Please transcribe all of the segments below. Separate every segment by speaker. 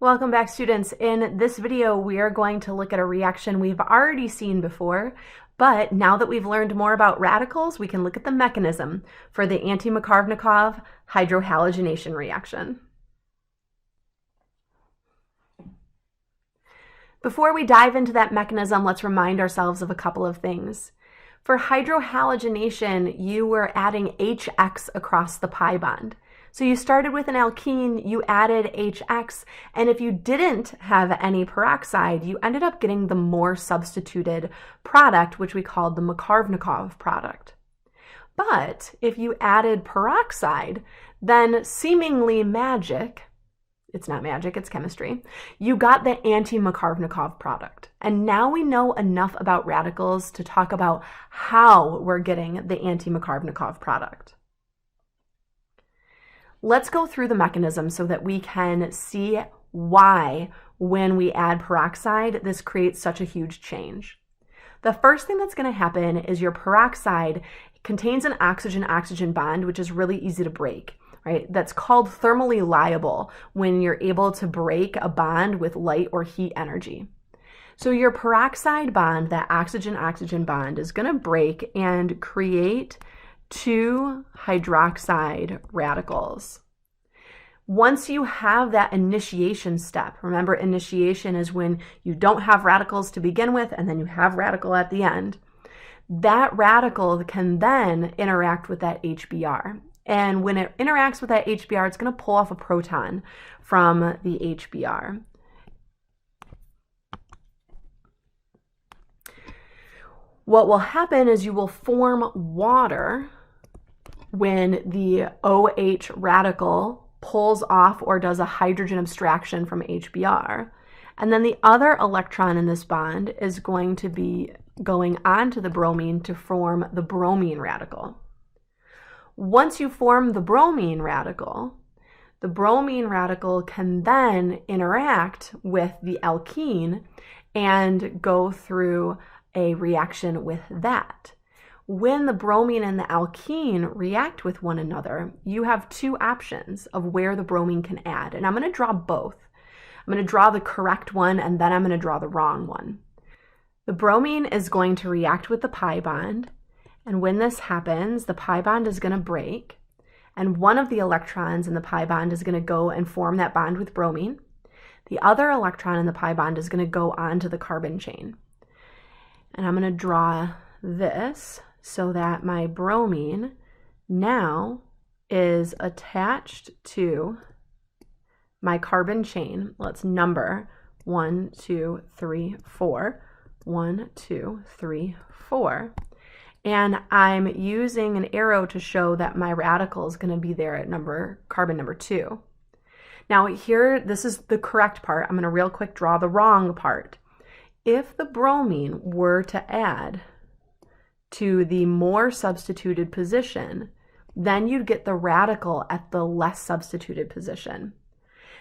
Speaker 1: Welcome back, students. In this video, we are going to look at a reaction we've already seen before, but now that we've learned more about radicals, we can look at the mechanism for the anti-Markovnikov hydrohalogenation reaction. Before we dive into that mechanism, let's remind ourselves of a couple of things. For hydrohalogenation, you were adding HX across the pi bond. So you started with an alkene, you added HX, and if you didn't have any peroxide, you ended up getting the more substituted product, which we called the Markovnikov product. But if you added peroxide, then seemingly magic, it's not magic, it's chemistry, you got the anti-Markovnikov product. And now we know enough about radicals to talk about how we're getting the anti-Markovnikov product. Let's go through the mechanism so that we can see why, when we add peroxide, this creates such a huge change. The first thing that's going to happen is your peroxide contains an oxygen-oxygen bond, which is really easy to break, right? That's called thermally liable when you're able to break a bond with light or heat energy. So your peroxide bond, that oxygen-oxygen bond, is going to break and create two hydroxide radicals. Once you have that initiation step, remember initiation is when you don't have radicals to begin with and then you have radical at the end, that radical can then interact with that HBr. And when it interacts with that HBr, it's going to pull off a proton from the HBr. What will happen is you will form water when the OH radical pulls off or does a hydrogen abstraction from HBr. And then the other electron in this bond is going to be going onto the bromine to form the bromine radical. Once you form the bromine radical can then interact with the alkene and go through a reaction with that. When the bromine and the alkene react with one another, you have two options of where the bromine can add. And I'm going to draw both. I'm going to draw the correct one and then I'm going to draw the wrong one. The bromine is going to react with the pi bond. And when this happens, the pi bond is going to break. And one of the electrons in the pi bond is going to go and form that bond with bromine. The other electron in the pi bond is going to go onto the carbon chain. And I'm going to draw this so that my bromine now is attached to my carbon chain. Let's number 1, 2, 3, 4. 1, 2, 3, 4. And I'm using an arrow to show that my radical is going to be there at carbon number 2. Now here, this is the correct part. I'm going to real quick draw the wrong part. If the bromine were to add to the more substituted position, then you'd get the radical at the less substituted position.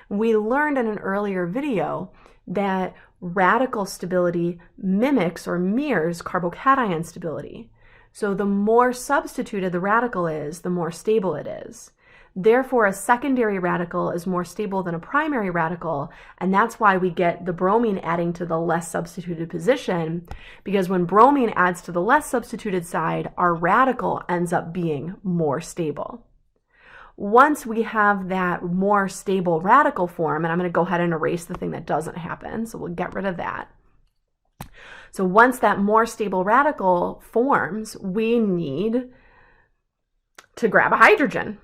Speaker 1: We learned in an earlier video that radical stability mimics or mirrors carbocation stability. So the more substituted the radical is, the more stable it is. Therefore, a secondary radical is more stable than a primary radical, and that's why we get the bromine adding to the less substituted position, because when bromine adds to the less substituted side, our radical ends up being more stable. Once we have that more stable radical form, and I'm going to go ahead and erase the thing that doesn't happen, so we'll get rid of that. So once that more stable radical forms, we need to grab a hydrogen.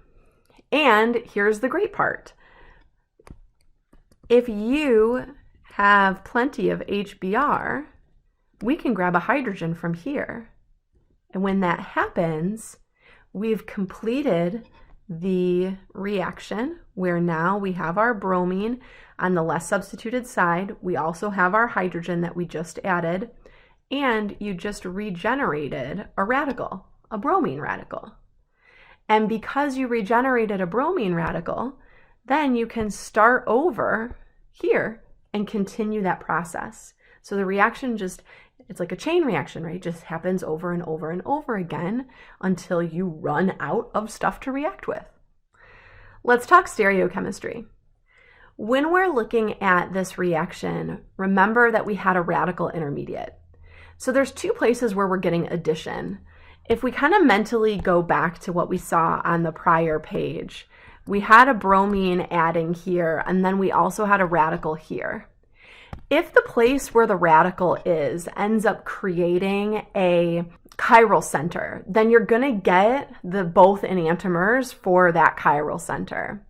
Speaker 1: And here's the great part. If you have plenty of HBr, we can grab a hydrogen from here. And when that happens, we've completed the reaction where now we have our bromine on the less substituted side. We also have our hydrogen that we just added, and you just regenerated a radical, a bromine radical. And because you regenerated a bromine radical, then you can start over here and continue that process. So the reaction it's like a chain reaction, right? It just happens over and over and over again until you run out of stuff to react with. Let's talk stereochemistry. When we're looking at this reaction, remember that we had a radical intermediate. So there's two places where we're getting addition. If we kind of mentally go back to what we saw on the prior page, we had a bromine adding here, and then we also had a radical here. If the place where the radical is ends up creating a chiral center, then you're going to get both enantiomers for that chiral center.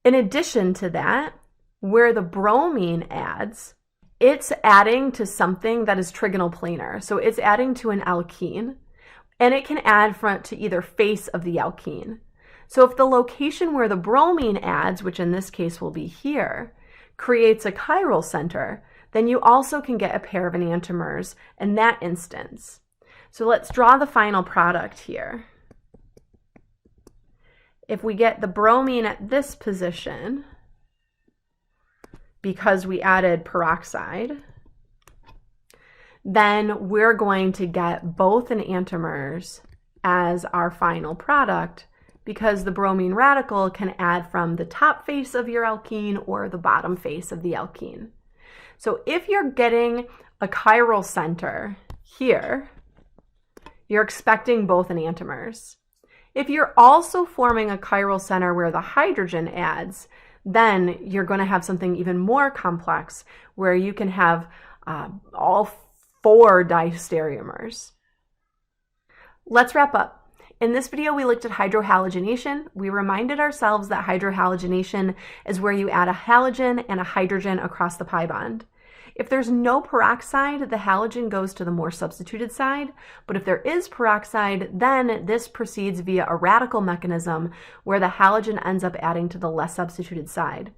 Speaker 1: In addition to that, where the bromine adds, it's adding to something that is trigonal planar. So it's adding to an alkene, and it can add to either face of the alkene. So if the location where the bromine adds, which in this case will be here, creates a chiral center, then you also can get a pair of enantiomers in that instance. So let's draw the final product here. If we get the bromine at this position, because we added peroxide, then we're going to get both enantiomers as our final product, because the bromine radical can add from the top face of your alkene or the bottom face of the alkene. So if you're getting a chiral center here, you're expecting both enantiomers. If you're also forming a chiral center where the hydrogen adds, then you're going to have something even more complex where you can have all 4 distereomers. Let's wrap up. In this video, we looked at hydrohalogenation. We reminded ourselves that hydrohalogenation is where you add a halogen and a hydrogen across the pi bond. If there's no peroxide, the halogen goes to the more substituted side, but if there is peroxide, then this proceeds via a radical mechanism where the halogen ends up adding to the less substituted side.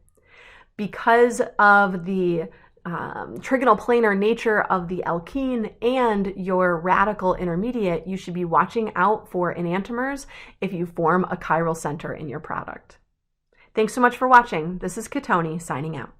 Speaker 1: Because of the trigonal planar nature of the alkene and your radical intermediate, you should be watching out for enantiomers if you form a chiral center in your product. Thanks so much for watching. This is Katoni signing out.